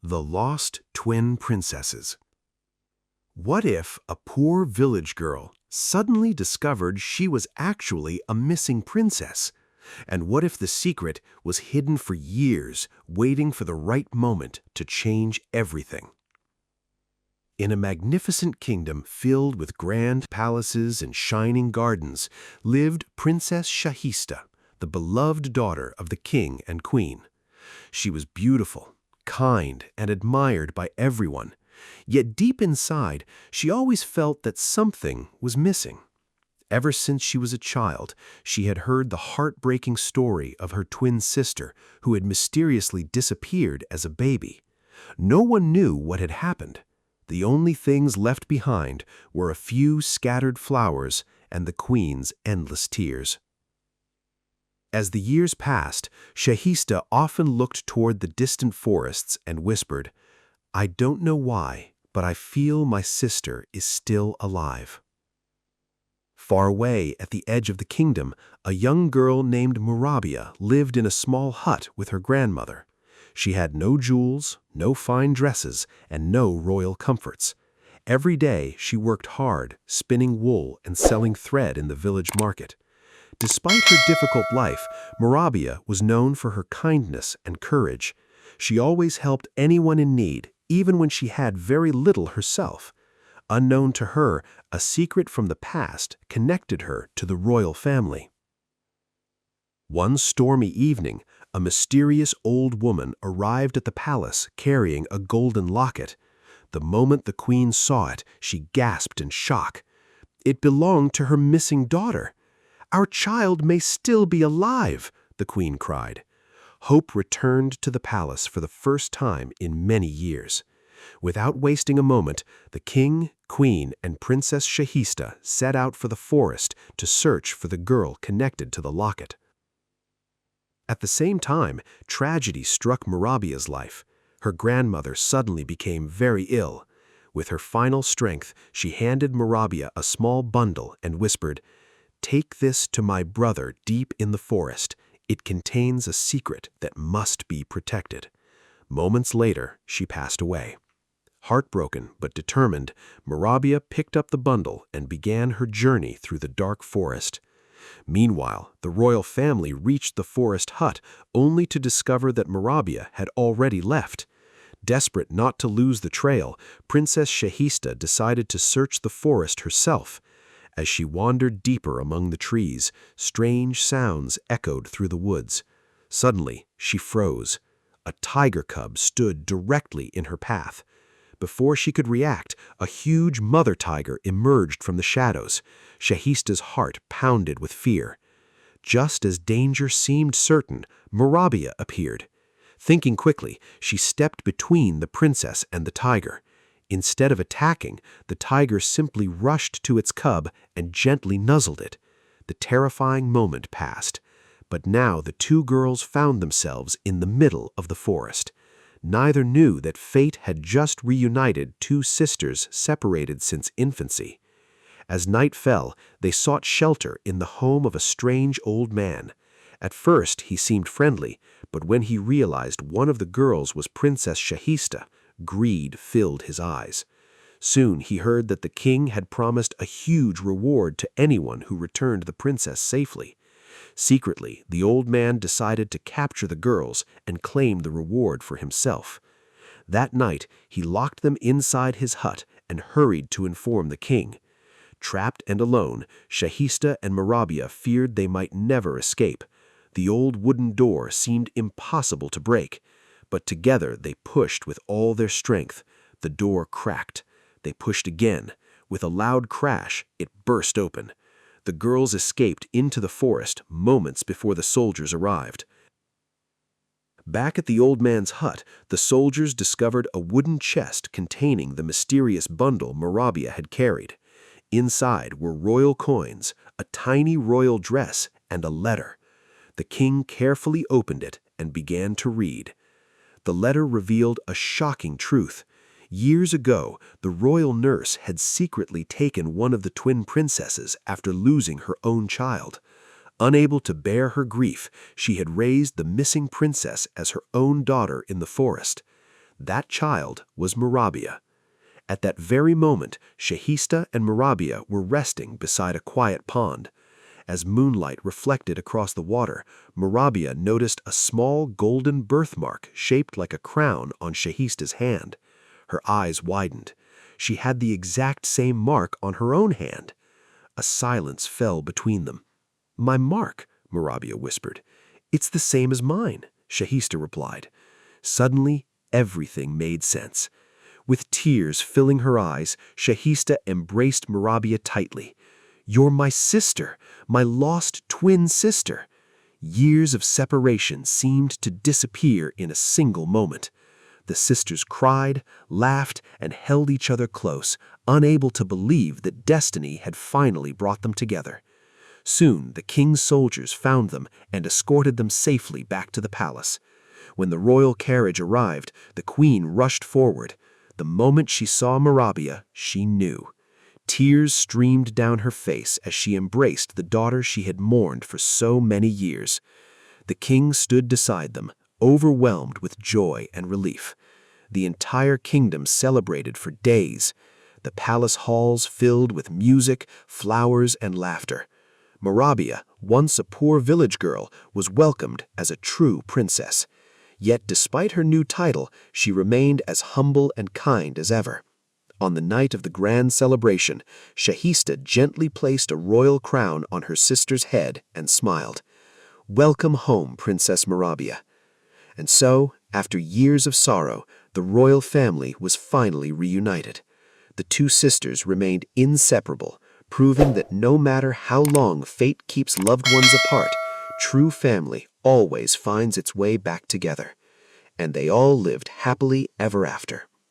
The Lost Twin Princesses. What if a poor village girl suddenly discovered she was actually a missing princess? And what if the secret was hidden for years, waiting for the right moment to change everything? In a magnificent kingdom filled with grand palaces and shining gardens lived Princess Shahista, the beloved daughter of the king and queen. She was beautiful, kind, and admired by everyone. Yet deep inside, she always felt that something was missing. Ever since she was a child, she had heard the heartbreaking story of her twin sister who had mysteriously disappeared as a baby. No one knew what had happened. The only things left behind were a few scattered flowers and the queen's endless tears. As the years passed, Shahista often looked toward the distant forests and whispered, "I don't know why, but I feel my sister is still alive." Far away at the edge of the kingdom, a young girl named Murabia lived in a small hut with her grandmother. She had no jewels, no fine dresses, and no royal comforts. Every day she worked hard, spinning wool and selling thread in the village market. Despite her difficult life, Murabia was known for her kindness and courage. She always helped anyone in need, even when she had very little herself. Unknown to her, a secret from the past connected her to the royal family. One stormy evening, a mysterious old woman arrived at the palace carrying a golden locket. The moment the queen saw it, she gasped in shock. It belonged to her missing daughter. "Our child may still be alive," the queen cried. Hope returned to the palace for the first time in many years. Without wasting a moment, the king, queen, and Princess Shahista set out for the forest to search for the girl connected to the locket. At the same time, tragedy struck Murabia's life. Her grandmother suddenly became very ill. With her final strength, she handed Murabia a small bundle and whispered, "Take this to my brother deep in the forest. It contains a secret that must be protected." Moments later, she passed away. Heartbroken but determined, Murabia picked up the bundle and began her journey through the dark forest. Meanwhile, the royal family reached the forest hut only to discover that Murabia had already left. Desperate not to lose the trail, Princess Shahista decided to search the forest herself. As she wandered deeper among the trees, strange sounds echoed through the woods. Suddenly, she froze. A tiger cub stood directly in her path. Before she could react, a huge mother tiger emerged from the shadows. Shahista's heart pounded with fear. Just as danger seemed certain, Murabia appeared. Thinking quickly, she stepped between the princess and the tiger. Instead of attacking, the tiger simply rushed to its cub and gently nuzzled it. The terrifying moment passed. But now the two girls found themselves in the middle of the forest. Neither knew that fate had just reunited two sisters separated since infancy. As night fell, they sought shelter in the home of a strange old man. At first, he seemed friendly, but when he realized one of the girls was Princess Shahista, greed filled his eyes. Soon he heard that the king had promised a huge reward to anyone who returned the princess safely. Secretly, the old man decided to capture the girls and claim the reward for himself. That night, he locked them inside his hut and hurried to inform the king. Trapped and alone, Shahista and Murabia feared they might never escape. The old wooden door seemed impossible to break. But together they pushed with all their strength. The door cracked. They pushed again. With a loud crash, it burst open. The girls escaped into the forest moments before the soldiers arrived. Back at the old man's hut, the soldiers discovered a wooden chest containing the mysterious bundle Murabia had carried. Inside were royal coins, a tiny royal dress, and a letter. The king carefully opened it and began to read. The letter revealed a shocking truth. Years ago, the royal nurse had secretly taken one of the twin princesses after losing her own child. Unable to bear her grief, she had raised the missing princess as her own daughter in the forest. That child was Murabia. At that very moment, Shahista and Murabia were resting beside a quiet pond. As moonlight reflected across the water, Murabia noticed a small golden birthmark shaped like a crown on Shahista's hand. Her eyes widened. She had the exact same mark on her own hand. A silence fell between them. "My mark," Murabia whispered. "It's the same as mine," Shahista replied. Suddenly, everything made sense. With tears filling her eyes, Shahista embraced Murabia tightly. "You're my sister, my lost twin sister." Years of separation seemed to disappear in a single moment. The sisters cried, laughed, and held each other close, unable to believe that destiny had finally brought them together. Soon the king's soldiers found them and escorted them safely back to the palace. When the royal carriage arrived, the queen rushed forward. The moment she saw Murabia, she knew. Tears streamed down her face as she embraced the daughter she had mourned for so many years. The king stood beside them, overwhelmed with joy and relief. The entire kingdom celebrated for days. The palace halls filled with music, flowers, and laughter. Murabia, once a poor village girl, was welcomed as a true princess. Yet despite her new title, she remained as humble and kind as ever. On the night of the grand celebration, Shahista gently placed a royal crown on her sister's head and smiled. "Welcome home, Princess Murabia." And so, after years of sorrow, the royal family was finally reunited. The two sisters remained inseparable, proving that no matter how long fate keeps loved ones apart, true family always finds its way back together. And they all lived happily ever after.